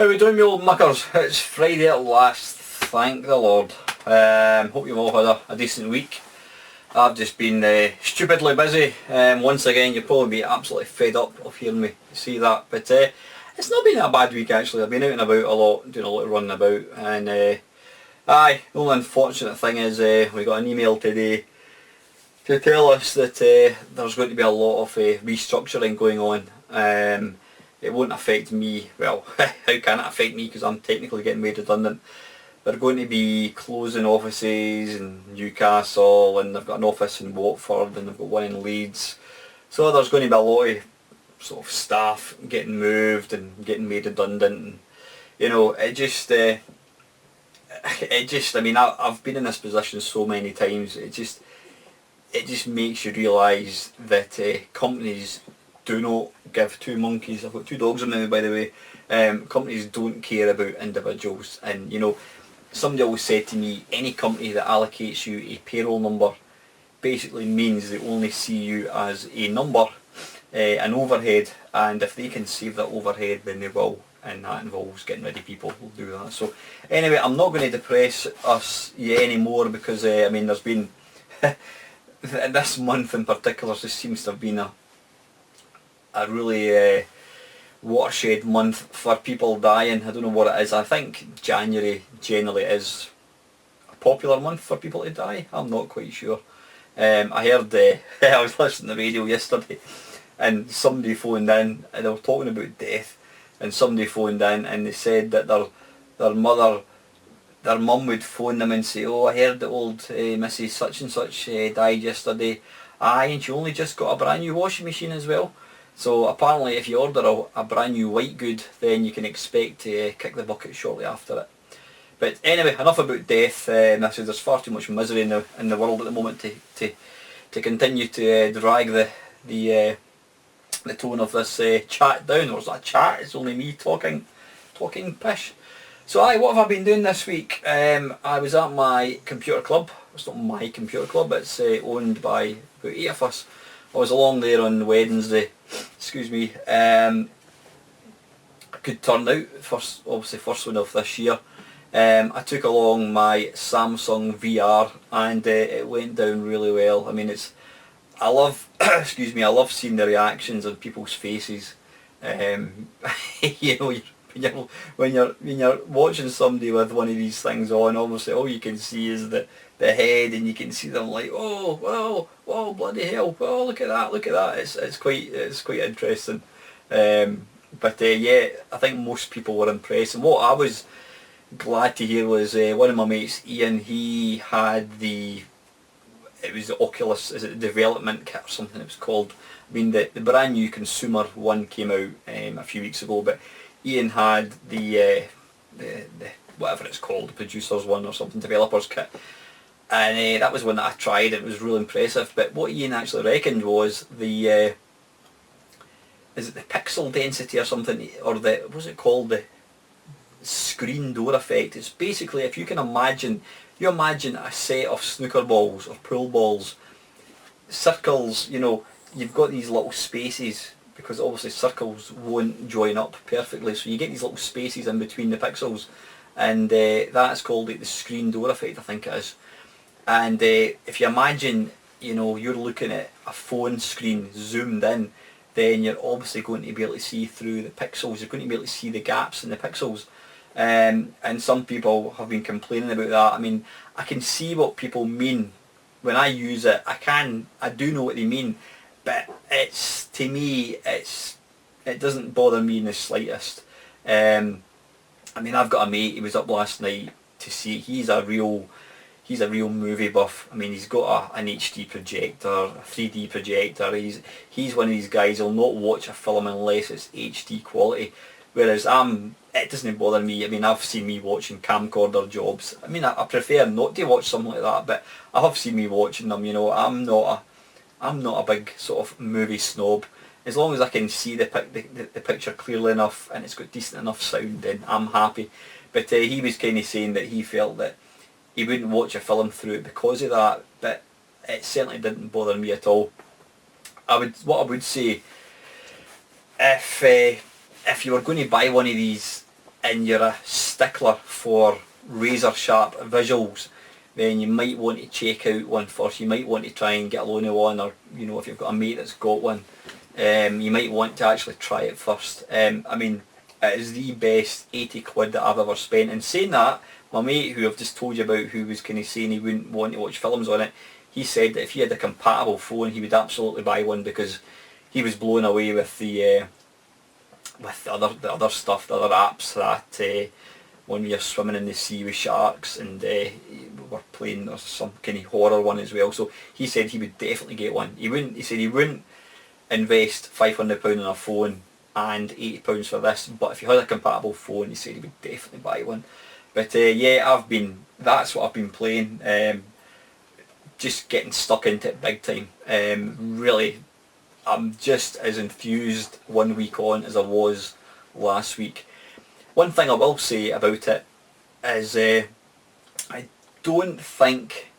How we doing, me old muckers? It's Friday at last, thank the Lord. Hope you've all had a decent week. I've just been stupidly busy. Once again, you'll probably be absolutely fed up of hearing me say that, but it's not been a bad week actually. I've been out and about a lot, doing a lot of running about, and the only unfortunate thing is we got an email today to tell us that there's going to be a lot of restructuring going on. It won't affect me. Well, how can it affect me, because I'm technically getting made redundant. They're going to be closing offices in Newcastle, and they've got an office in Watford, and they've got one in Leeds. So there's going to be a lot of sort of staff getting moved and getting made redundant. And, you know, it just, I mean, I've been in this position so many times. It just makes you realise that companies do not give two monkeys. I've got two dogs on me, by the way. Companies don't care about individuals, and you know, somebody always said to me, any company that allocates you a payroll number basically means they only see you as a number, an overhead, and if they can save that overhead, then they will, and that involves getting rid of people who'll do that. So anyway, I'm not going to depress us yet anymore, because I mean, there's been this month in particular just seems to have been a really watershed month for people dying. I don't know what it is. I think January generally is a popular month for people to die. I'm not quite sure. I heard, I was listening to the radio yesterday, and somebody phoned in and they were talking about death, and somebody phoned in and they said that their mum would phone them and say, oh, I heard that old Mrs. such and such died yesterday. Aye, and she only just got a brand new washing machine as well. So apparently if you order a brand new white good, then you can expect to kick the bucket shortly after it. But anyway, enough about death. There's far too much misery in the world at the moment to continue to drag the tone of this chat down. Or is that a chat? It's only me talking pish. So what have I been doing this week? I was at my computer club. It's not my computer club, it's owned by about 8 of us. I was along there on Wednesday, excuse me. Good turnout, obviously first one of this year. I took along my Samsung VR, and it went down really well. I mean, I love excuse me, I love seeing the reactions on people's faces. You know, when you're watching somebody with one of these things on, obviously all you can see is the head, and you can see them like, oh, wow, whoa, bloody hell, oh, look at that. It's quite interesting. But yeah, I think most people were impressed, and what I was glad to hear was one of my mates, Ian, he had it was the Oculus, is it the development kit or something it was called. I mean, the brand new consumer one came out a few weeks ago, but Ian had the whatever it's called, the producer's one or something, developer's kit. And that was one that I tried. It was really impressive. But what Ian actually reckoned was is it the pixel density or something, or what's it called, the screen door effect. It's basically, if you can imagine, a set of snooker balls or pool balls, circles. You know, you've got these little spaces, because obviously circles won't join up perfectly, so you get these little spaces in between the pixels, and that's called the screen door effect, I think it is. And if you imagine, you know, you're looking at a phone screen zoomed in, then you're obviously going to be able to see through the pixels. You're going to be able to see the gaps in the pixels. And some people have been complaining about that. I mean, I can see what people mean when I use it. I do know what they mean, but to me, it doesn't bother me in the slightest. I mean, I've got a mate, he was up last night to see, he's a real movie buff. I mean, he's got an HD projector, a 3D projector. He's one of these guys who'll not watch a film unless it's HD quality. Whereas it doesn't bother me. I mean, I've seen me watching camcorder jobs. I mean, I prefer not to watch something like that, but I have seen me watching them. You know, I'm not a big sort of movie snob. As long as I can see the picture clearly enough and it's got decent enough sound, then I'm happy. But he was kind of saying that he felt that he wouldn't watch a film through it because of that, but it certainly didn't bother me at all. What I would say, if you were going to buy one of these and you're a stickler for razor sharp visuals, then you might want to check out one first. You might want to try and get a loan of one, or if you've got a mate that's got one, you might want to actually try it first. I mean, it is the best 80 quid that I've ever spent. And saying that, my mate who I've just told you about, who was kind of saying he wouldn't want to watch films on it, he said that if he had a compatible phone he would absolutely buy one, because he was blown away with the other stuff, the other apps that when you're swimming in the sea with sharks, and we're playing, there's some kind of horror one as well. So he said he would definitely get one. He said he wouldn't invest £500 on a phone and £80 for this, but if you had a compatible phone, he said he would definitely buy one. But yeah, that's what I've been playing. Just getting stuck into it big time. Really, I'm just as enthused 1 week on as I was last week. One thing I will say about it is I don't think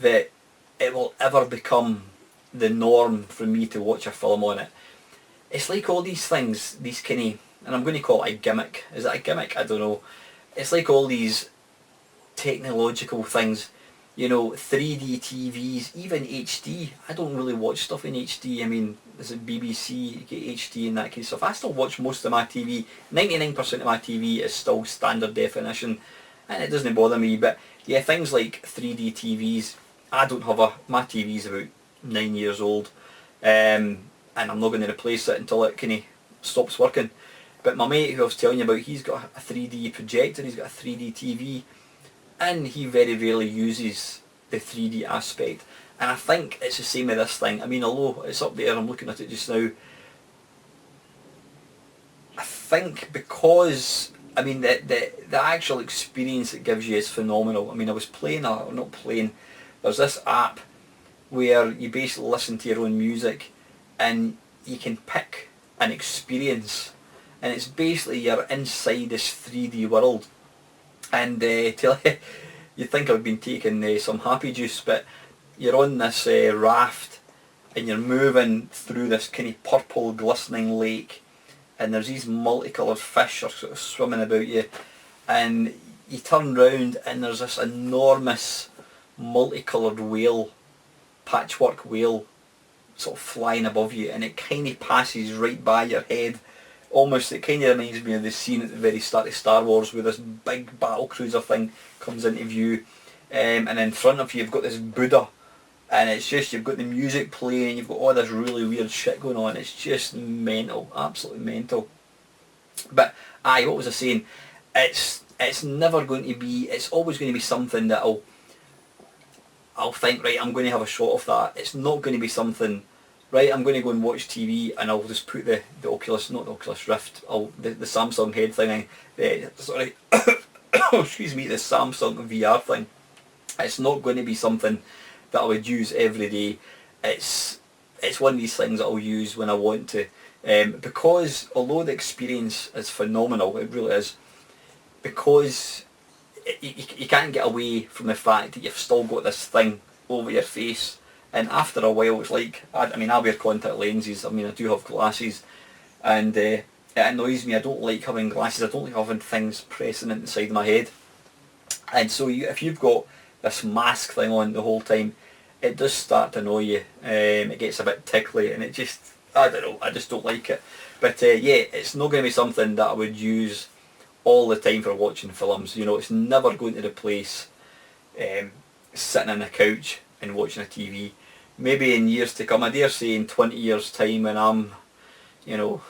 that it will ever become the norm for me to watch a film on it. It's like all these things, these kind of, and I'm going to call it a gimmick. Is it a gimmick? I don't know. It's like all these technological things, 3D TVs, even HD. I don't really watch stuff in HD. I mean, is it BBC, you get HD and that kind of stuff. I still watch most of my TV. 99% of my TV is still standard definition, and it doesn't bother me. But yeah, things like 3D TVs, I don't have my TV's about 9 years old, and I'm not going to replace it until it kind of stops working. But my mate who I was telling you about, he's got a 3D projector, he's got a 3D TV, and he very rarely uses the 3D aspect. And I think it's the same with this thing. I mean, although it's up there, I'm looking at it just now, I think because, I mean, the actual experience it gives you is phenomenal. I mean, I was playing, or not playing, there's this app where you basically listen to your own music and you can pick an experience, and it's basically you're inside this 3D world. And you'd think I've been taking some happy juice, but you're on this raft and you're moving through this kind of purple glistening lake, and there's these multicoloured fish are sort of swimming about you, and you turn round and there's this enormous multicoloured whale, patchwork whale, sort of flying above you, and it kind of passes right by your head. Almost, it kind of reminds me of the scene at the very start of Star Wars where this big battle cruiser thing comes into view, and in front of you you've got this Buddha, and it's just, you've got the music playing and you've got all this really weird shit going on. It's just mental, absolutely mental. But aye, what was I saying? It's never going to be, it's always going to be something that I'll think, right, I'm going to have a shot of that. It's not going to be something, right, I'm going to go and watch TV and I'll just put the Oculus, not the Oculus Rift, the Samsung head thing, sorry, excuse me, the Samsung VR thing. It's not going to be something that I would use every day. It's one of these things that I'll use when I want to, because although the experience is phenomenal, it really is, because you can't get away from the fact that you've still got this thing over your face. And after a while, it's like, I mean, I wear contact lenses, I mean, I do have glasses, and it annoys me. I don't like having glasses, I don't like having things pressing into the side of my head. And so if you've got this mask thing on the whole time, it does start to annoy you. It gets a bit tickly, and it just, I don't know, I just don't like it. But yeah, it's not going to be something that I would use all the time for watching films. It's never going to replace sitting on a couch and watching a TV. Maybe in years to come, I dare say in 20 years time when I'm, will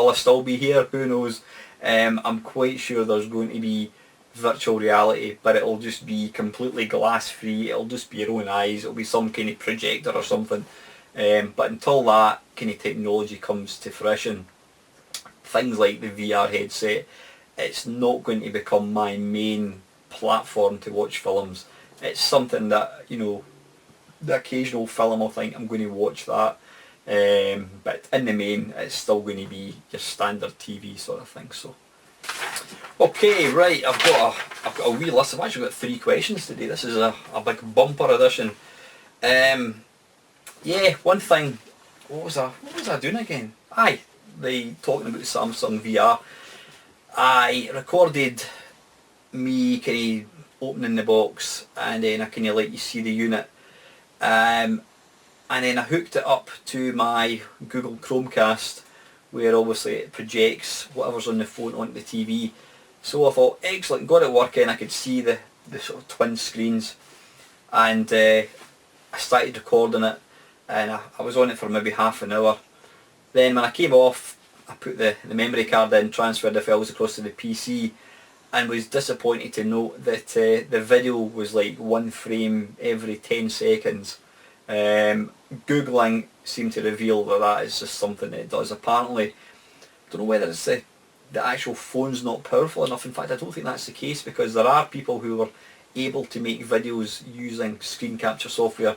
I still be here? Who knows? I'm quite sure there's going to be virtual reality, but it'll just be completely glass free. It'll just be your own eyes. It'll be some kind of projector or something. But until that kind of technology comes to fruition, things like the VR headset, it's not going to become my main platform to watch films. It's something that, the occasional film I'll think I'm going to watch that, but in the main it's still going to be your standard TV sort of thing. So, okay, right, I've got a wee list. I've actually got 3 questions today. This is a big bumper edition. Yeah, one thing, what was I doing again? Aye, talking about Samsung VR. I recorded me kind of opening the box, and then I kind of let you see the unit, and then I hooked it up to my Google Chromecast, where obviously it projects whatever's on the phone onto the TV. So I thought, excellent, got it working. I could see the sort of twin screens, and I started recording it, and I was on it for maybe half an hour. Then when I came off, I put the memory card in, transferred the files across to the PC, and was disappointed to note that the video was like one frame every 10 seconds. Googling seemed to reveal that that is just something that it does. Apparently, I don't know whether it's the actual phone's not powerful enough. In fact, I don't think that's the case, because there are people who are able to make videos using screen capture software,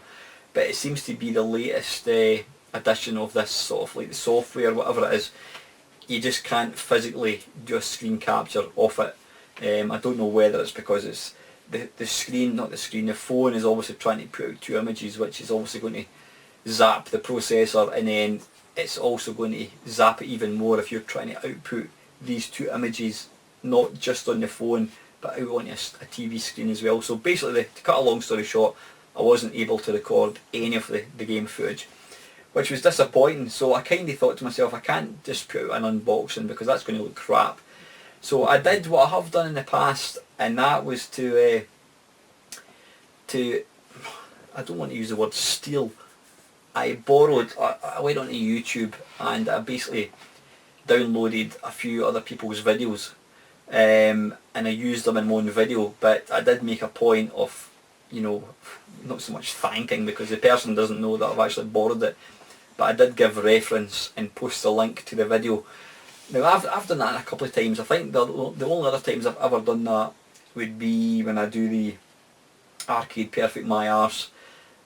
but it seems to be the latest edition of this sort of like the software, whatever it is. You just can't physically do a screen capture off it. I don't know whether it's because it's the screen, not the screen, the phone is obviously trying to put out two images, which is obviously going to zap the processor, and then it's also going to zap it even more if you're trying to output these two images, not just on the phone, but out onto a TV screen as well. So basically, to cut a long story short, I wasn't able to record any of the game footage, which was disappointing. So I kind of thought to myself, I can't just put out an unboxing because that's going to look crap. So I did what I have done in the past, and that was to I don't want to use the word steal. I went onto YouTube, and I basically downloaded a few other people's videos, and I used them in my own video. But I did make a point of, you know, not so much thanking, because the person doesn't know that I've actually borrowed it, but I did give reference and post a link to the video. Now I've done that a couple of times. I think the only other times I've ever done that would be when I do the Arcade Perfect My Arse.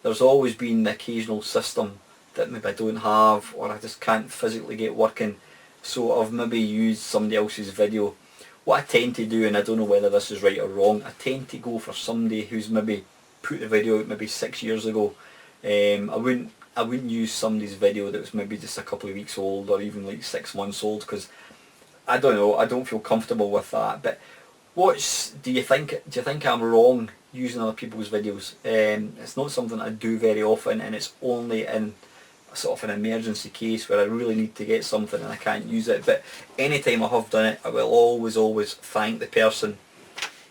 There's always been the occasional system that maybe I don't have, or I just can't physically get working, so I've maybe used somebody else's video. What I tend to do, and I don't know whether this is right or wrong, I tend to go for somebody who's maybe put the video out maybe 6 years ago. I wouldn't use somebody's video that was maybe just a couple of weeks old, or even like 6 months old, because I don't know, I don't feel comfortable with that. But do you think I'm wrong using other people's videos? It's not something I do very often, and it's only in sort of an emergency case where I really need to get something and I can't use it. But anytime I have done it, I will always thank the person,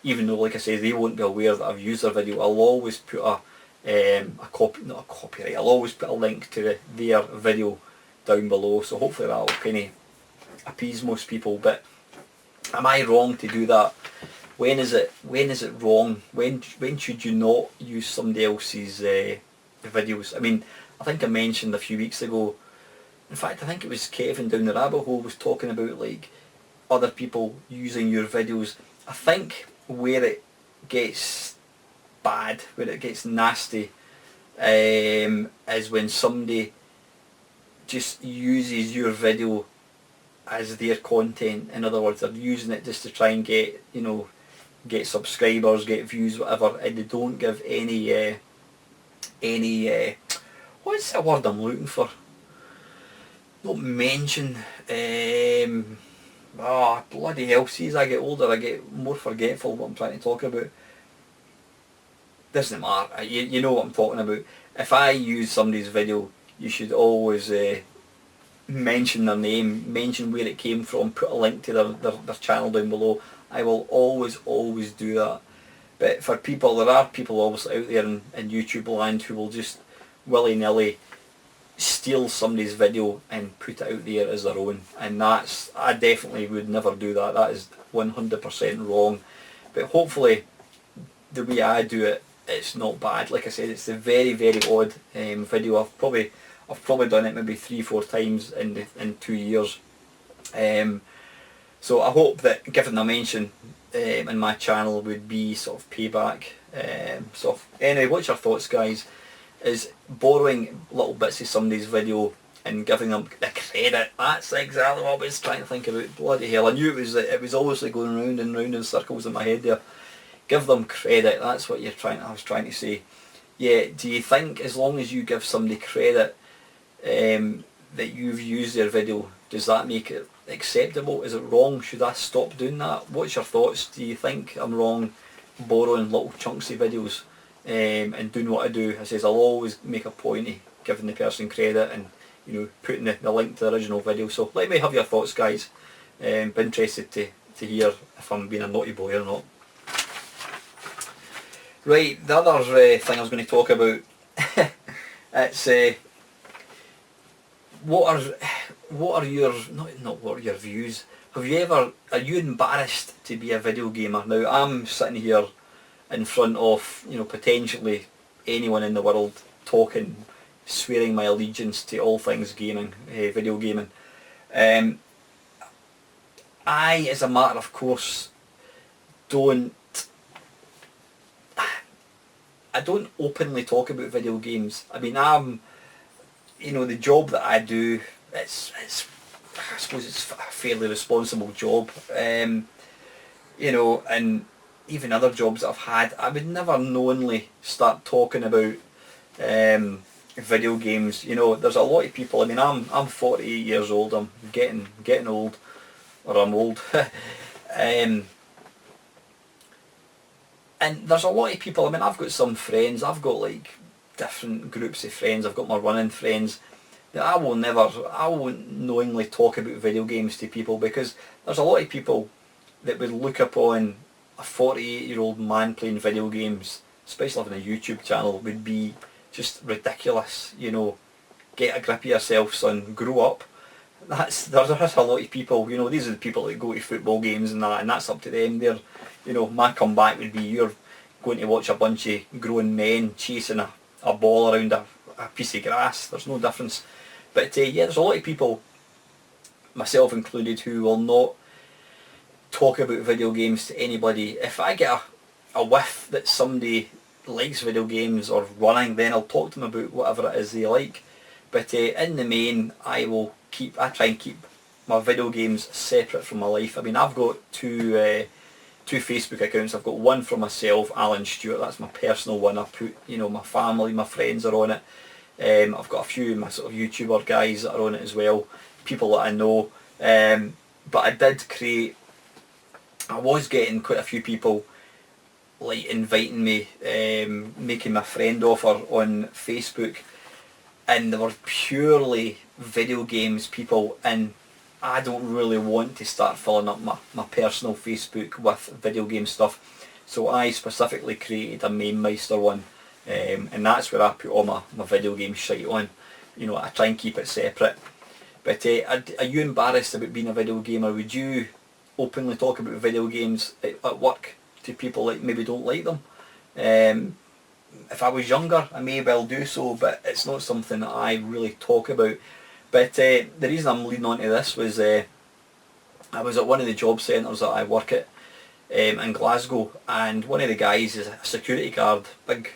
even though, like I say, they won't be aware that I've used their video. I'll always put not a copyright, I'll always put a link to their video down below, so hopefully that will kind of appease most people. But am I wrong to do that? When is it wrong? When should you not use somebody else's videos? I mean, I think I mentioned a few weeks ago, in fact I think it was Kevin down the rabbit hole was talking about like other people using your videos. I think where it gets bad, where it gets nasty, is when somebody just uses your video as their content. In other words, they're using it just to try and get, you know, get subscribers, get views, whatever, and they don't give any what's the word I'm looking for? Not mention. Bloody hell! See, as I get older, I get more forgetful what I'm trying to talk about. Doesn't matter. You know what I'm talking about. If I use somebody's video, you should always mention their name, mention where it came from, put a link to their channel down below. I will always do that. But for people, there are people obviously out there in YouTube land who will just willy-nilly steal somebody's video and put it out there as their own, and I definitely would never do that. That is 100% wrong. But hopefully the way I do it, it's not bad. Like I said, it's a very odd video. I've probably done it maybe 3-4 times in 2 years. So I hope that giving a mention in my channel would be sort of payback. Anyway, what's your thoughts, guys? Is borrowing little bits of somebody's video and giving them the credit? That's exactly what I was trying to think about. Bloody hell, I knew it was obviously going round and round in circles in my head there. Give them credit, that's what I was trying to say. Yeah, do you think as long as you give somebody credit that you've used their video, does that make it acceptable? Is it wrong? Should I stop doing that? What's your thoughts? Do you think I'm wrong borrowing little chunks of videos and doing what I do? I says I'll always make a point of giving the person credit and putting the link to the original video. So let me have your thoughts, guys. Be interested to hear if I'm being a naughty boy or not. Right, the other thing I was going to talk about, it's what are your not what are your views? Are you embarrassed to be a video gamer? Now I'm sitting here in front of potentially anyone in the world talking, swearing my allegiance to all things gaming, video gaming. I, as a matter of course, I don't openly talk about video games. I mean, the job that I do, it's I suppose it's a fairly responsible job. And even other jobs that I've had, I would never knowingly start talking about video games. There's a lot of people. I mean, I'm 48 years old. I'm getting old, or I'm old. And there's a lot of people. I mean, I've got some friends. I've got like different groups of friends. I've got my running friends that I won't knowingly talk about video games to people, because there's a lot of people that would look upon a 48-year-old man playing video games, especially having a YouTube channel, would be just ridiculous. Get a grip of yourself, son. Grow up. There's a lot of people. These are the people that go to football games and that's up to them. My comeback would be, you're going to watch a bunch of grown men chasing a ball around a piece of grass. There's no difference. But yeah, there's a lot of people, myself included, who will not talk about video games to anybody. If I get a whiff that somebody likes video games or running, then I'll talk to them about whatever it is they like. But in the main, I try and keep my video games separate from my life. I mean, I've got two Facebook accounts. I've got one for myself, Alan Stewart. That's my personal one. I put, my family, my friends are on it. I've got a few of my sort of YouTuber guys that are on it as well, people that I know. But I was getting quite a few people like inviting me, making my friend offer on Facebook, and they were purely video games people, and I don't really want to start filling up my personal Facebook with video game stuff. So I specifically created a MainMeister one, and that's where I put all my video game shite on. I try and keep it separate. But are you embarrassed about being a video gamer? Would you openly talk about video games at work to people that maybe don't like them? If I was younger, I may well do so, but it's not something that I really talk about. But the reason I'm leading on to this was I was at one of the job centres that I work at in Glasgow, and one of the guys is a security guard, big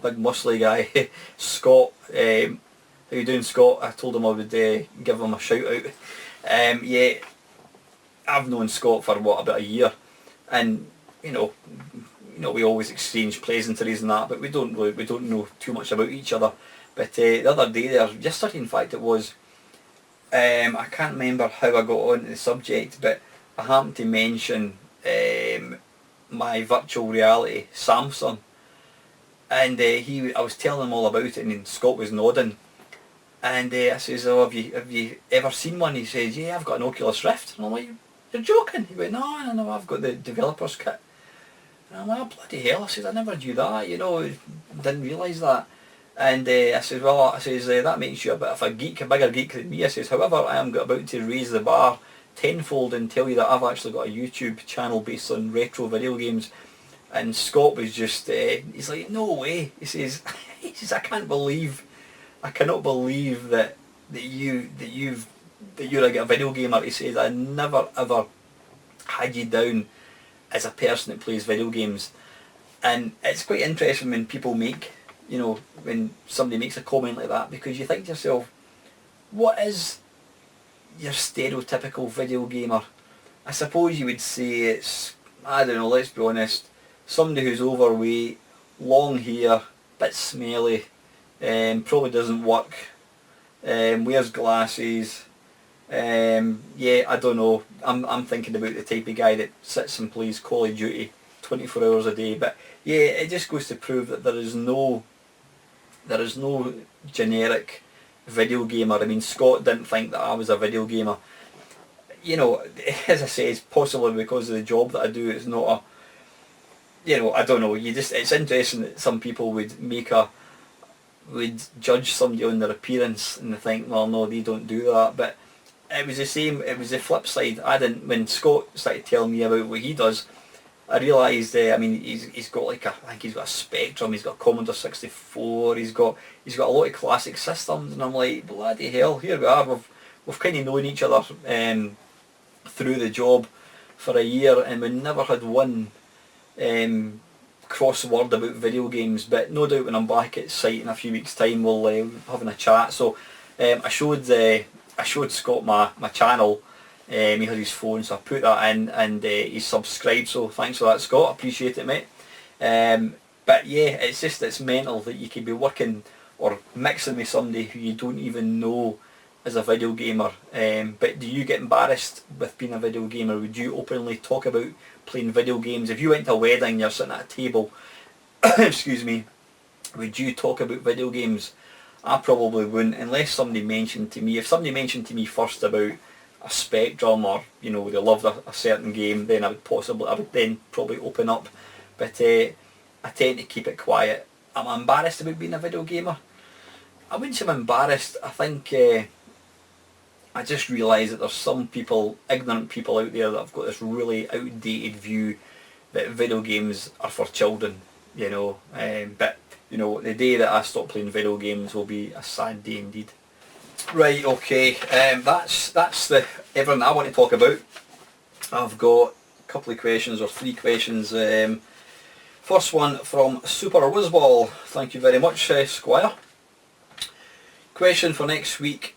muscly guy, Scott. How you doing, Scott? I told him I would give him a shout out. Yeah, I've known Scott for about a year, and we always exchange pleasantries and that, but we don't know too much about each other. But the other day there, yesterday in fact it was, I can't remember how I got onto the subject, but I happened to mention my virtual reality Samsung, and I was telling him all about it, and Scott was nodding, and I says, "Oh, have you ever seen one?" He says, "Yeah, I've got an Oculus Rift." And I'm like, "You're joking?" He went, No, I've got the developer's kit." And I'm like, "Oh, bloody hell." I says, "I never knew that, didn't realise that." And I says, "Well," "that makes you a bit of a geek, a bigger geek than me." I says, "However, I am about to raise the bar tenfold and tell you that I've actually got a YouTube channel based on retro video games." And Scott was just, he's like, "No way." He says, "I cannot believe that you're a video gamer." He says, "I never ever had you down as a person that plays video games." And it's quite interesting when people when somebody makes a comment like that, because you think to yourself, what is your stereotypical video gamer? I suppose you would say it's, I don't know, let's be honest, somebody who's overweight, long hair, bit smelly, probably doesn't work, wears glasses, Yeah, I don't know. I'm thinking about the type of guy that sits and plays Call of Duty 24 hours a day. But yeah, it just goes to prove that there is no generic video gamer. I mean, Scott didn't think that I was a video gamer. You know, as I say, it's possibly because of the job that I do. It's not a, I don't know. It's interesting that some people would judge somebody on their appearance and they think, well, no, they don't do that. But it was the same. It was the flip side. I didn't. When Scott started telling me about what he does, I realised. I mean, he's got like I think he's got a Spectrum. He's got a Commodore 64. He's got a lot of classic systems, and I'm like, bloody hell, here we are. We've kind of known each other through the job for a year, and we never had one cross word about video games. But no doubt when I'm back at site in a few weeks' time, we'll having a chat. So I showed Scott my channel. He had his phone, so I put that in, and he's subscribed. So thanks for that, Scott. I appreciate it, mate. But yeah, it's mental that you could be working or mixing with somebody who you don't even know as a video gamer. But do you get embarrassed with being a video gamer? Would you openly talk about playing video games? If you went to a wedding, you're sitting at a table, excuse me, would you talk about video games? I probably wouldn't, unless somebody mentioned to me. If somebody mentioned to me first about a Spectrum, or they loved a certain game, then I would then probably open up. But I tend to keep it quiet. Am I embarrassed about being a video gamer? I wouldn't say I'm embarrassed. I think I just realise that there's some people, ignorant people out there, that have got this really outdated view that video games are for children. But the day that I stop playing video games will be a sad day indeed. Right, okay, that's everything I want to talk about. I've got a couple of questions, or three questions. First one from Super Whizball. Thank you very much, Squire. Question for next week.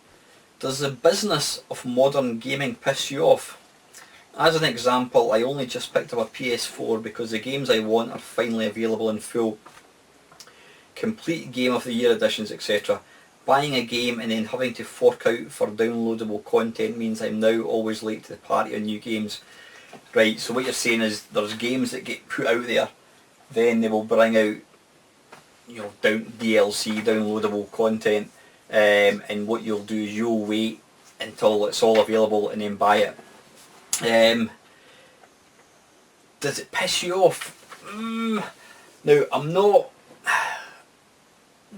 Does the business of modern gaming piss you off? As an example, I only just picked up a PS4 because the games I want are finally available in full. Complete Game of the Year editions, etc. Buying a game and then having to fork out for downloadable content means I'm now always late to the party on new games. Right, so what you're saying is there's games that get put out there, then they will bring out DLC, downloadable content, and what you'll do is you'll wait until it's all available and then buy it. Does it piss you off? Now, I'm not...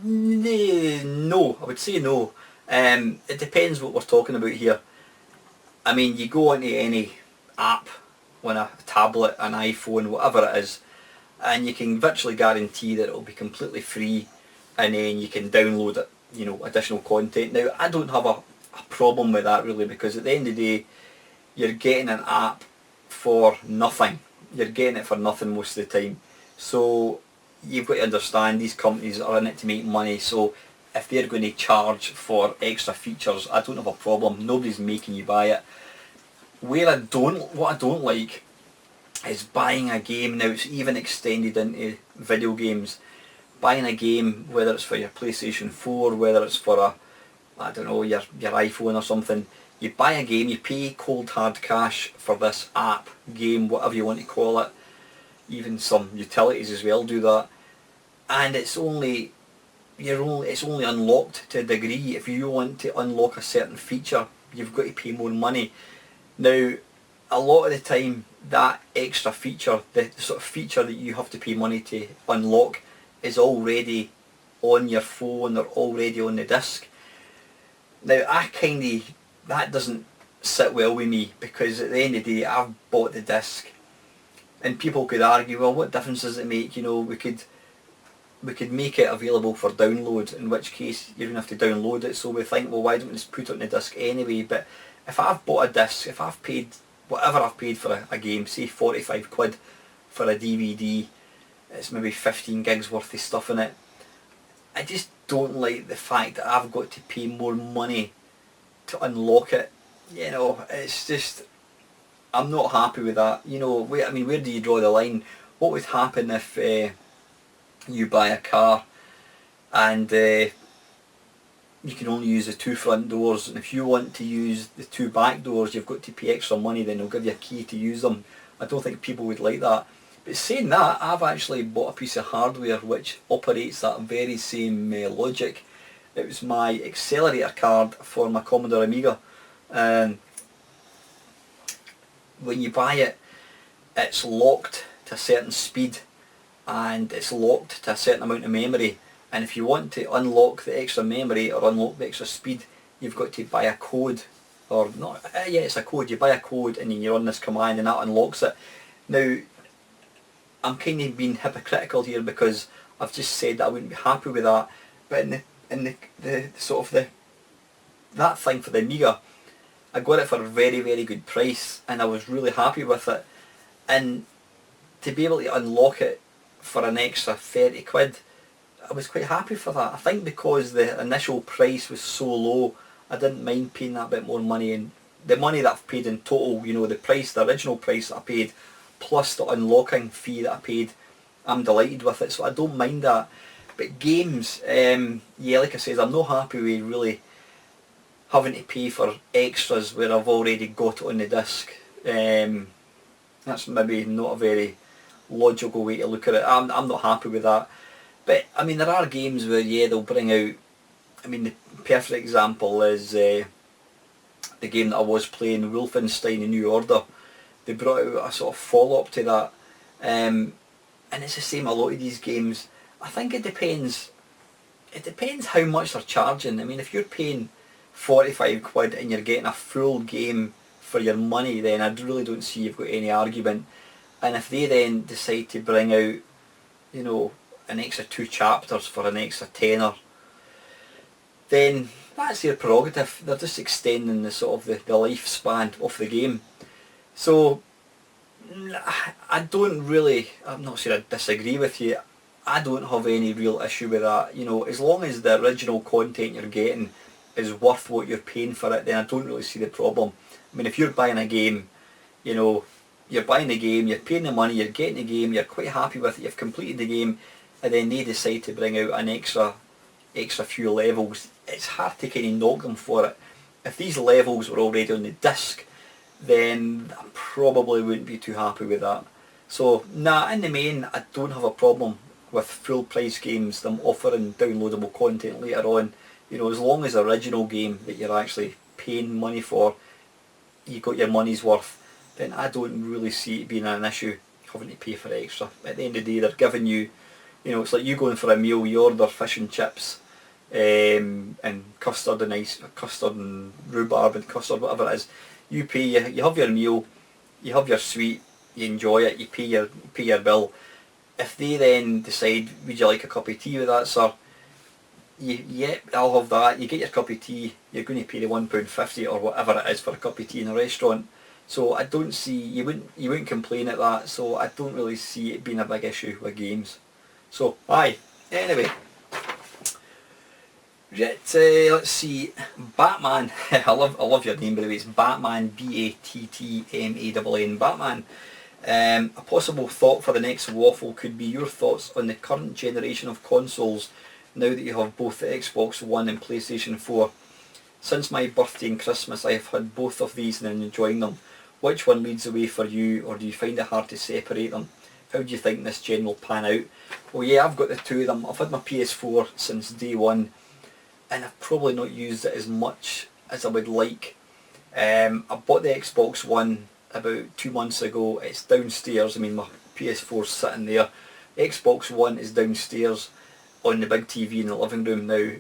No, I would say no. It depends what we're talking about here. I mean, you go onto any app on a tablet, an iPhone, whatever it is, and you can virtually guarantee that it'll be completely free, and then you can download it, additional content. Now, I don't have a problem with that really, because at the end of the day, you're getting an app for nothing. You're getting it for nothing most of the time. So you've got to understand these companies are in it to make money, so if they're going to charge for extra features, I don't have a problem. Nobody's making you buy it. What I don't like is buying a game. Now, it's even extended into video games. Buying a game, whether it's for your PlayStation 4, whether it's for your iPhone or something. You buy a game, you pay cold hard cash for this app, game, whatever you want to call it. Even some utilities as well do that, and it's only unlocked to a degree. If you want to unlock a certain feature, you've got to pay more money. Now, a lot of the time, that extra feature, the sort of feature that you have to pay money to unlock, is already on your phone or already on the disc. Now, that doesn't sit well with me, because at the end of the day, I've bought the disc. And people could argue, well, what difference does it make? We could make it available for download, in which case you don't have to download it. So we think, well, why don't we just put it on the disc anyway? But if I've bought a disc, if I've paid whatever I've paid for a game, say 45 quid for a DVD, it's maybe 15 gigs worth of stuff in it. I just don't like the fact that I've got to pay more money to unlock it. It's just... I'm not happy with that. Where do you draw the line? What would happen if you buy a car and you can only use the 2 front doors, and if you want to use the 2 back doors, you've got to pay extra money, then they'll give you a key to use them. I don't think people would like that. But saying that, I've actually bought a piece of hardware which operates that very same logic. It was my accelerator card for my Commodore Amiga. And when you buy it, it's locked to a certain speed and it's locked to a certain amount of memory. And if you want to unlock the extra memory or unlock the extra speed, you've got to buy a code. Or not, yeah, it's a code. You buy a code and then you run this command and that unlocks it. Now, I'm kind of being hypocritical here because I've just said that I wouldn't be happy with that. But in the sort of that thing for the Amiga, I got it for a very, very good price and I was really happy with it. And to be able to unlock it for an extra 30 quid, I was quite happy for that. I think because the initial price was so low, I didn't mind paying that bit more money, and the money that I've paid in total, you know, the original price that I paid, plus the unlocking fee that I paid, I'm delighted with it, so I don't mind that. But games, yeah, like I said, I'm not happy with really having to pay for extras where I've already got it on the disc. That's maybe not a very logical way to look at it. I'm not happy with that. But, I mean, there are games where, yeah, they'll bring out, I mean, the perfect example is the game that I was playing, Wolfenstein: The New Order. They brought out a sort of follow-up to that. And it's the same, a lot of these games. I think it depends how much they're charging. I mean, if you're paying 45 quid and you're getting a full game for your money, then I really don't see you've got any argument. And if they then decide to bring out, you know, an extra 2 chapters for an extra tenner, then that's their prerogative. They're just extending the sort of the lifespan of the game. So I don't really, I'm not sure I disagree with you. I don't have any real issue with that. You know, as long as the original content you're getting is worth what you're paying for it, then I don't really see the problem. I mean, if you're buying a game, you know, you're buying the game, you're paying the money, you're getting the game, you're quite happy with it, you've completed the game, and then they decide to bring out an extra few levels, it's hard to kind of knock them for it. If these levels were already on the disc, then I probably wouldn't be too happy with that. So, nah, in the main, I don't have a problem with full price games, them offering downloadable content later on. You know, as long as the original game that you're actually paying money for, you got your money's worth, then I don't really see it being an issue having to pay for extra. At the end of the day, they're giving you, you know, it's like you going for a meal, you order fish and chips, and custard and rhubarb and custard, whatever it is. You pay, you have your meal, you have your sweet, you enjoy it, you pay your bill. If they then decide, would you like a cup of tea with that, sir? Yeah, I'll have that. You get your cup of tea, you're going to pay the £1.50 or whatever it is for a cup of tea in a restaurant. So I don't see, you wouldn't complain at that, so I don't really see it being a big issue with games. So, aye. Anyway. Right, let's see. Batman. I love your name, by the way. It's Batman, Battman. Batman. A possible thought for the next waffle could be your thoughts on the current generation of consoles now that you have both the Xbox One and PlayStation 4. Since my birthday and Christmas, I have had both of these and I'm enjoying them. Which one leads the way for you, or do you find it hard to separate them? How do you think this gen will pan out? Well, yeah, I've got the two of them. I've had my PS4 since day one, and I've probably not used it as much as I would like. I bought the Xbox One about 2 months ago. It's downstairs. I mean, my PS4's sitting there. Xbox One is downstairs on the big TV in the living room now.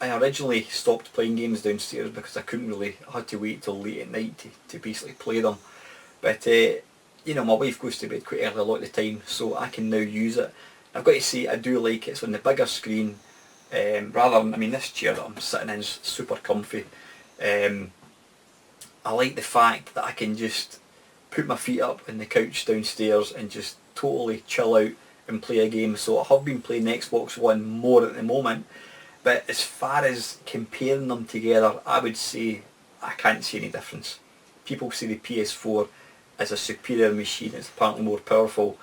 I originally stopped playing games downstairs because I couldn't really, I had to wait till late at night to basically play them. But you know, my wife goes to bed quite early a lot of the time, so I can now use it. I've got to say, I do like it. It's on the bigger screen. Rather than, I mean, this chair that I'm sitting in is super comfy. I like the fact that I can just put my feet up on the couch downstairs and just totally chill out and play a game. So I have been playing the Xbox One more at the moment, but as far as comparing them together, I would say I can't see any difference. People say the PS4 is a superior machine, it's apparently more powerful.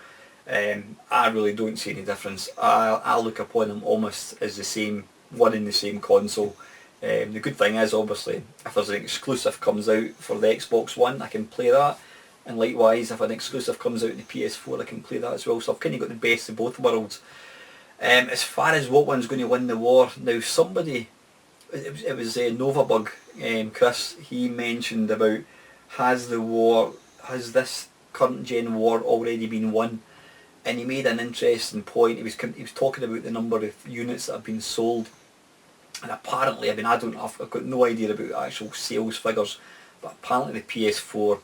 I really don't see any difference. I look upon them almost as the same, one in the same console. The good thing is, obviously, if there's an exclusive comes out for the Xbox One, I can play that. And likewise, if an exclusive comes out in the PS4, I can play that as well. So I've kind of got the best of both worlds. As far as what one's going to win the war, now somebody, it was Novabug, Chris, he mentioned about has this current gen war already been won? And he made an interesting point. He was talking about the number of units that have been sold. And apparently, I mean, I've got no idea about actual sales figures, but apparently the PS4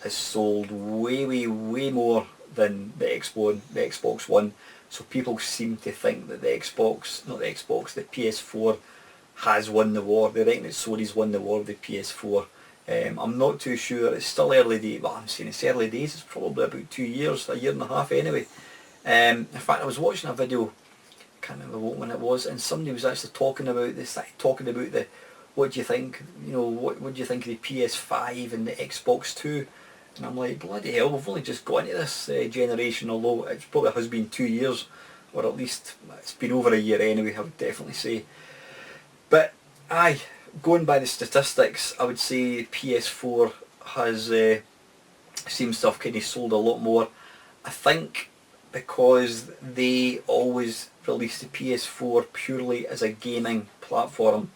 has sold way more than the Xbox One. So people seem to think that the PS4 has won the war. They reckon that Sony's won the war with the PS4. I'm not too sure. It's still early days. Well, I'm saying it's early days. It's probably about 2 years, a year and a half anyway. In fact, I was watching a video, I can't remember what one it was, and somebody was actually talking about this, what do you think, what do you think of the PS5 and the Xbox 2? And I'm like, bloody hell, we've only just got into this generation, although it probably has been 2 years, or at least it's been over a year anyway, I would definitely say. But aye, going by the statistics, I would say PS4 has seems to have kind of sold a lot more. I think because they always released the PS4 purely as a gaming platform.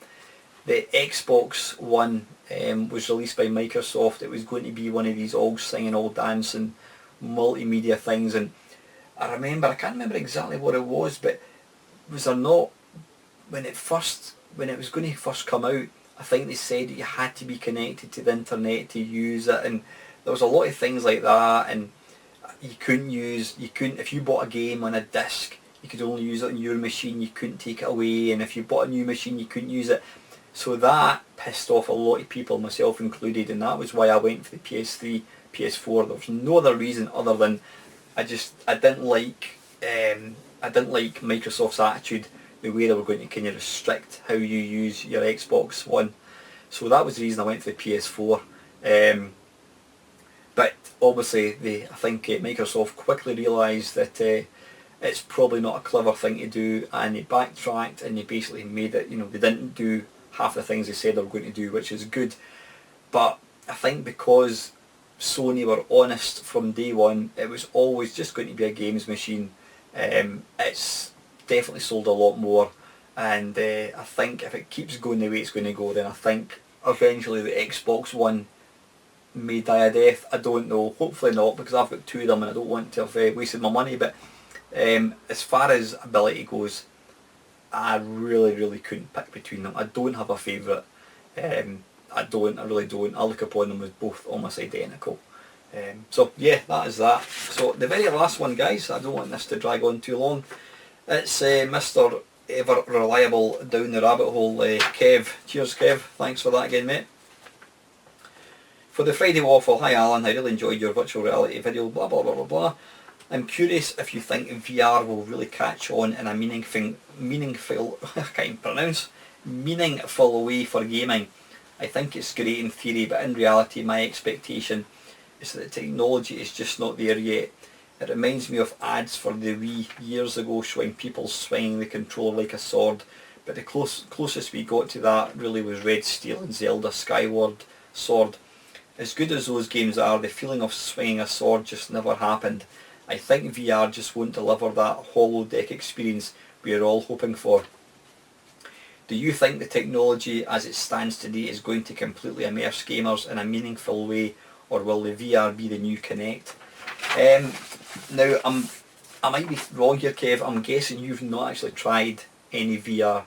The Xbox One was released by Microsoft. It was going to be one of these all singing, all dancing, multimedia things. And I can't remember exactly what it was, but was there not, when it was going to first come out, I think they said that you had to be connected to the internet to use it, and there was a lot of things like that, and you couldn't, if you bought a game on a disc, you could only use it on your machine, you couldn't take it away, and if you bought a new machine, you couldn't use it. So that pissed off a lot of people, myself included, and that was why I went for the PS3, PS4. There was no other reason other than I didn't like Microsoft's attitude, the way they were going to kind of restrict how you use your Xbox One. So that was the reason I went for the PS4. But obviously, I think Microsoft quickly realised that it's probably not a clever thing to do, and they backtracked and they basically made it, they didn't do half the things they said they were going to do, which is good. But I think because Sony were honest from day one, it was always just going to be a games machine. It's definitely sold a lot more, and I think if it keeps going the way it's going to go, then I think eventually the Xbox One may die a death. I don't know, hopefully not, because I've got two of them and I don't want to have wasted my money. But as far as ability goes, I really couldn't pick between them. I don't have a favourite. I really don't. I look upon them as both almost identical. So yeah, that is that. So the very last one, guys, I don't want this to drag on too long. It's Mr. Ever Reliable Down the Rabbit Hole, Kev. Cheers, Kev. Thanks for that again, mate. For the Friday Waffle, hi Alan, I really enjoyed your virtual reality video, blah blah blah blah blah. I'm curious if you think VR will really catch on in a meaningful I can't even pronounce, meaningful way for gaming. I think it's great in theory, but in reality my expectation is that the technology is just not there yet. It reminds me of ads for the Wii years ago showing people swinging the controller like a sword, but the closest we got to that really was Red Steel and Zelda Skyward Sword. As good as those games are, the feeling of swinging a sword just never happened. I think VR just won't deliver that holodeck experience we are all hoping for. Do you think the technology as it stands today is going to completely immerse gamers in a meaningful way, or will the VR be the new Kinect? Now, I might be wrong here, Kev. I'm guessing you've not actually tried any VR.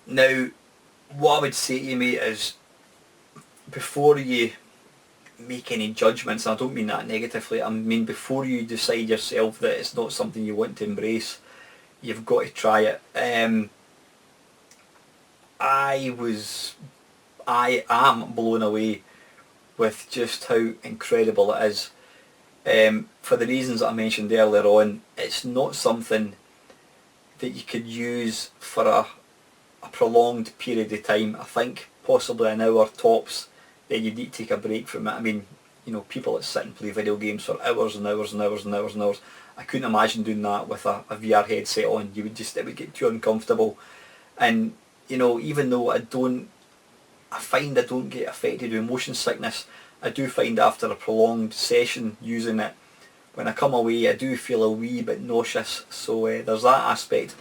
Now, what I would say to you, mate, is before you make any judgments, and I don't mean that negatively, I mean before you decide yourself that it's not something you want to embrace, you've got to try it. I am blown away with just how incredible it is. For the reasons that I mentioned earlier on, it's not something that you could use for a prolonged period of time. I think possibly an hour tops, then you need to take a break from it. I mean, people that sit and play video games for hours and hours and hours and hours and hours, I couldn't imagine doing that with a VR headset on. It would get too uncomfortable. And you know, even though I find I don't get affected with motion sickness, I do find after a prolonged session using it, when I come away I do feel a wee bit nauseous, so there's that aspect.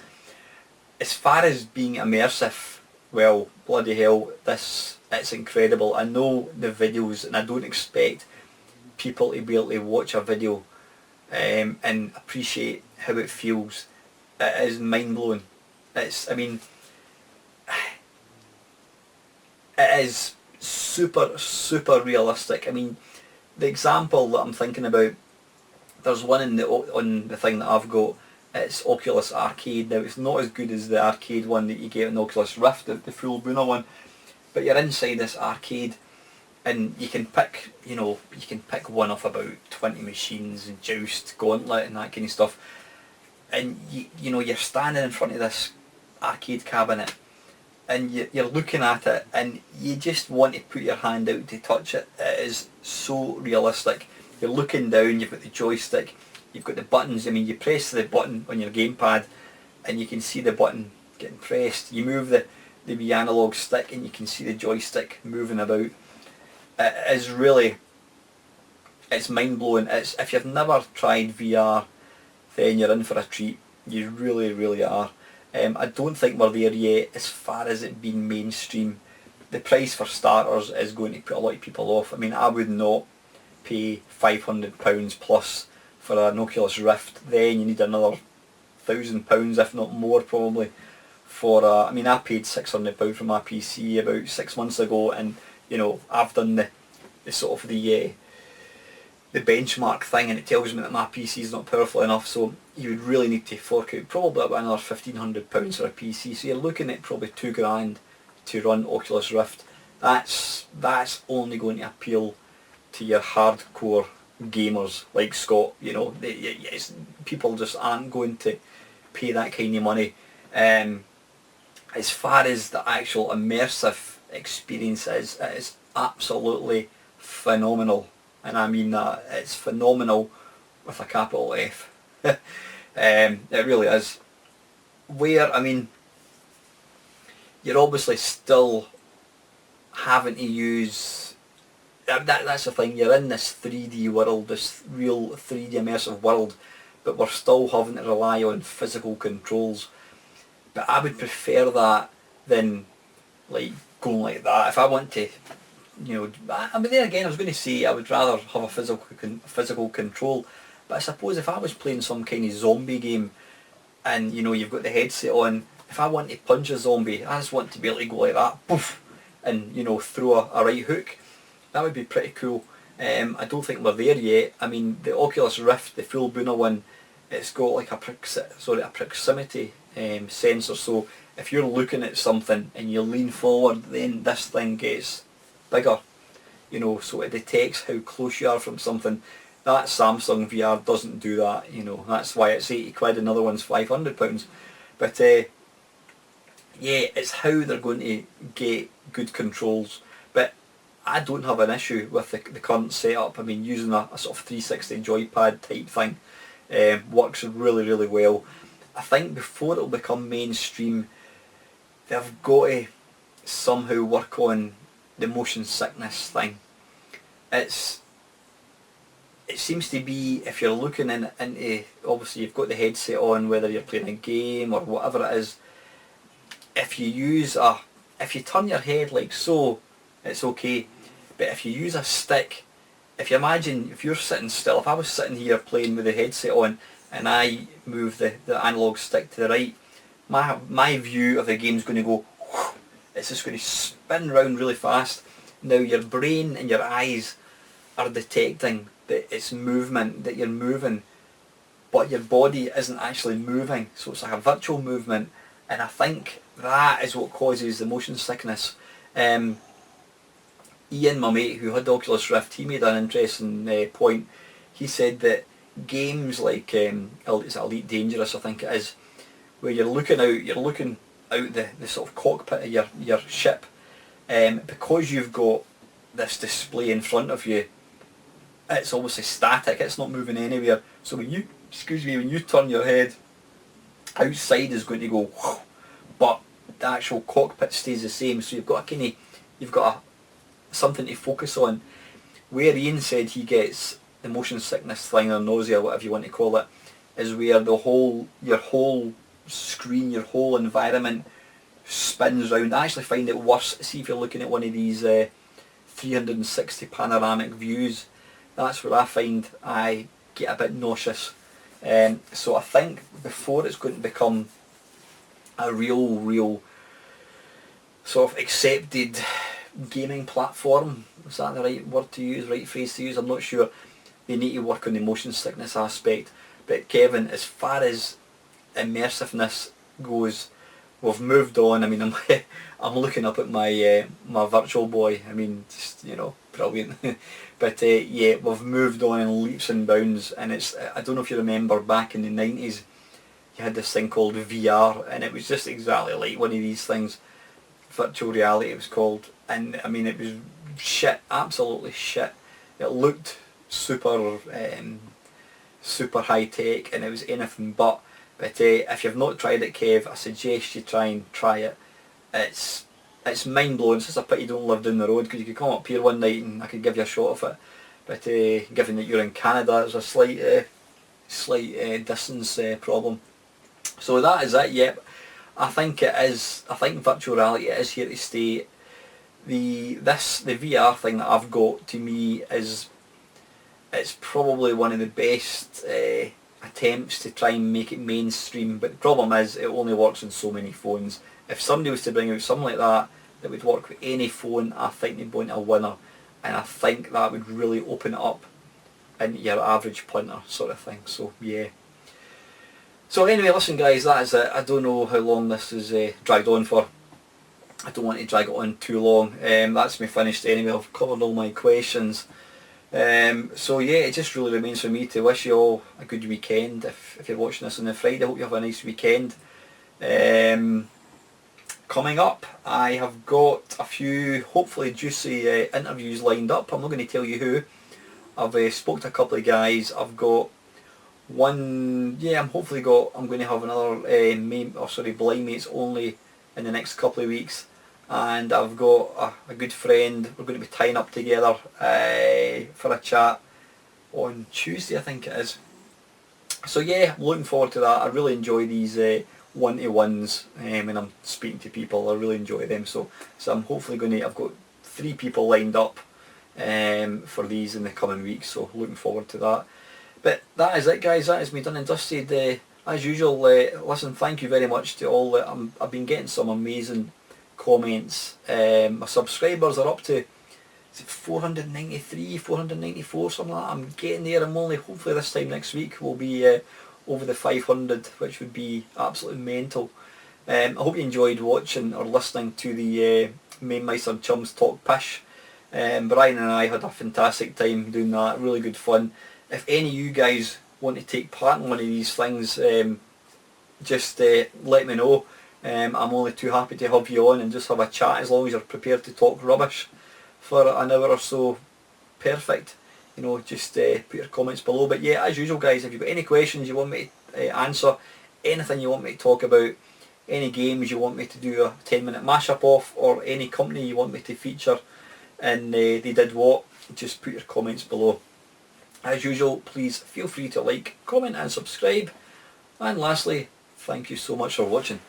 As far as being immersive, well, bloody hell, it's incredible. I know the videos and I don't expect people to be able to watch a video and appreciate how it feels. It is mind blowing. I mean, it is super, super realistic. I mean, the example that I'm thinking about, there's one on the thing that I've got. It's Oculus Arcade. Now, it's not as good as the arcade one that you get on the Oculus Rift, the full Buna one, but you're inside this arcade and you can pick, you know, you can pick one off about 20 machines and joust, gauntlet and that kind of stuff. And you know, you're standing in front of this arcade cabinet and you're looking at it and you just want to put your hand out to touch it. It is so realistic. You're looking down, you've got the joystick, you've got the buttons. I mean, you press the button on your gamepad and you can see the button getting pressed. You move the wee analog stick and you can see the joystick moving about. It is really, it's mind blowing. If you've never tried VR, then you're in for a treat. You really, really are. I don't think we're there yet as far as it being mainstream. The price for starters is going to put a lot of people off. I mean, I would not pay £500 plus for an Oculus Rift. Then you need another £1,000, if not more probably, for I mean, I paid £600 for my PC about 6 months ago, and you know, I've done the sort of the benchmark thing, and it tells me that my PC is not powerful enough, so you would really need to fork out probably about another £1,500 for a PC. So you're looking at probably £2,000 to run Oculus Rift. That's only going to appeal to your hardcore gamers like Scott. You know, people just aren't going to pay that kind of money. As far as the actual immersive experience is, it is absolutely phenomenal, and I mean that. It's phenomenal with a capital F. It really is. Where, I mean, you're obviously still having to use that's the thing, you're in this 3D world, this real 3D immersive world, but we're still having to rely on physical controls. But I would prefer that than like going like that. If I want to, you know, I mean, there again, I was going to say I would rather have a physical control. But I suppose if I was playing some kind of zombie game, and you know, you've got the headset on, if I want to punch a zombie, I just want to be able to go like that, poof, and you know, throw a right hook. That would be pretty cool. I don't think we're there yet. I mean, the Oculus Rift, the full Buna one, it's got like a proximity sensor. So if you're looking at something and you lean forward, then this thing gets bigger. You know, so it detects how close you are from something. That Samsung VR doesn't do that. You know, that's why it's £80, another one's £500. But yeah, it's how they're going to get good controls. But I don't have an issue with the current setup. I mean, using a sort of 360 joypad type thing works really, really well. I think before it'll become mainstream, they've got to somehow work on the motion sickness thing. It seems to be, if you're looking into, obviously you've got the headset on, whether you're playing a game or whatever it is, if you turn your head like so, it's okay. But if you use a stick, if you imagine, if you're sitting still, if I was sitting here playing with the headset on and I move the analog stick to the right, my view of the game's going to go, it's just going to spin round really fast. Now your brain and your eyes are detecting that it's movement, that you're moving, but your body isn't actually moving, so it's like a virtual movement, and I think that is what causes the motion sickness. Ian, my mate who had the Oculus Rift, he made an interesting point. He said that games like it's Elite Dangerous, I think it is, where you're looking out the sort of cockpit of your ship, because you've got this display in front of you, it's obviously static, it's not moving anywhere. So when you turn your head, outside is going to go, but actual cockpit stays the same, so you've got something to focus on. Where Ian said he gets the motion sickness thing or nausea, whatever you want to call it, is where your whole screen, your whole environment spins round. I actually find it worse. See if you're looking at one of these 360 panoramic views. That's where I find I get a bit nauseous. So I think before it's going to become a real sort of accepted gaming platform, is that the right word to use, right phrase to use? I'm not sure. They need to work on the motion sickness aspect. But Kevin, as far as immersiveness goes, we've moved on. I mean, I'm looking up at my my Virtual Boy. I mean, just, you know, brilliant. But yeah, we've moved on in leaps and bounds, and it's, I don't know if you remember back in the 90s, you had this thing called VR, and it was just exactly like one of these things. Virtual reality it was called, and I mean, it was shit, absolutely shit. It looked super super high tech, and it was anything but. But if you've not tried it, Kev, I suggest you try it. It's mind blowing. It's just a pity you don't live down the road, because you could come up here one night and I could give you a shot of it. But given that you're in Canada, there's a slight distance problem. So that is it. Yep, I think it is. I think virtual reality is here to stay. The VR thing that I've got, to me, is, it's probably one of the best attempts to try and make it mainstream, but the problem is it only works on so many phones. If somebody was to bring out something like that that would work with any phone, I think they'd go into a winner, and I think that would really open it up into your average punter sort of thing. So yeah. So anyway, listen guys, that is it. I don't know how long this is dragged on for. I don't want to drag it on too long. That's me finished anyway. I've covered all my questions. So yeah, it just really remains for me to wish you all a good weekend. If you're watching this on the Friday, I hope you have a nice weekend. Coming up, I have got a few hopefully juicy interviews lined up. I'm not going to tell you who. I've spoke to a couple of guys. I've got one, yeah, I'm going to have another blind mates only in the next couple of weeks. And I've got a good friend. We're going to be tying up together for a chat on Tuesday, I think it is. So yeah, I'm looking forward to that. I really enjoy these one-to-ones when I'm speaking to people. I really enjoy them. So I'm hopefully going to, I've got 3 people lined up for these in the coming weeks. So looking forward to that. But that is it, guys. That is me done and dusted. As usual, listen, thank you very much to all. I've been getting some amazing comments. My subscribers are up to, is it 493, 494, something like that. I'm getting there. I'm only, hopefully this time next week we'll be over the 500, which would be absolutely mental. I hope you enjoyed watching or listening to the Mainmeister Chums talk pish. Brian and I had a fantastic time doing that, really good fun. If any of you guys want to take part in one of these things, just let me know. I'm only too happy to have you on and just have a chat, as long as you're prepared to talk rubbish for an hour or so. Perfect. You know, just put your comments below. But yeah, as usual guys, if you've got any questions you want me to answer, anything you want me to talk about, any games you want me to do a 10-minute mashup of, or any company you want me to feature and They Did What, just put your comments below. As usual, please feel free to like, comment and subscribe. And lastly, thank you so much for watching.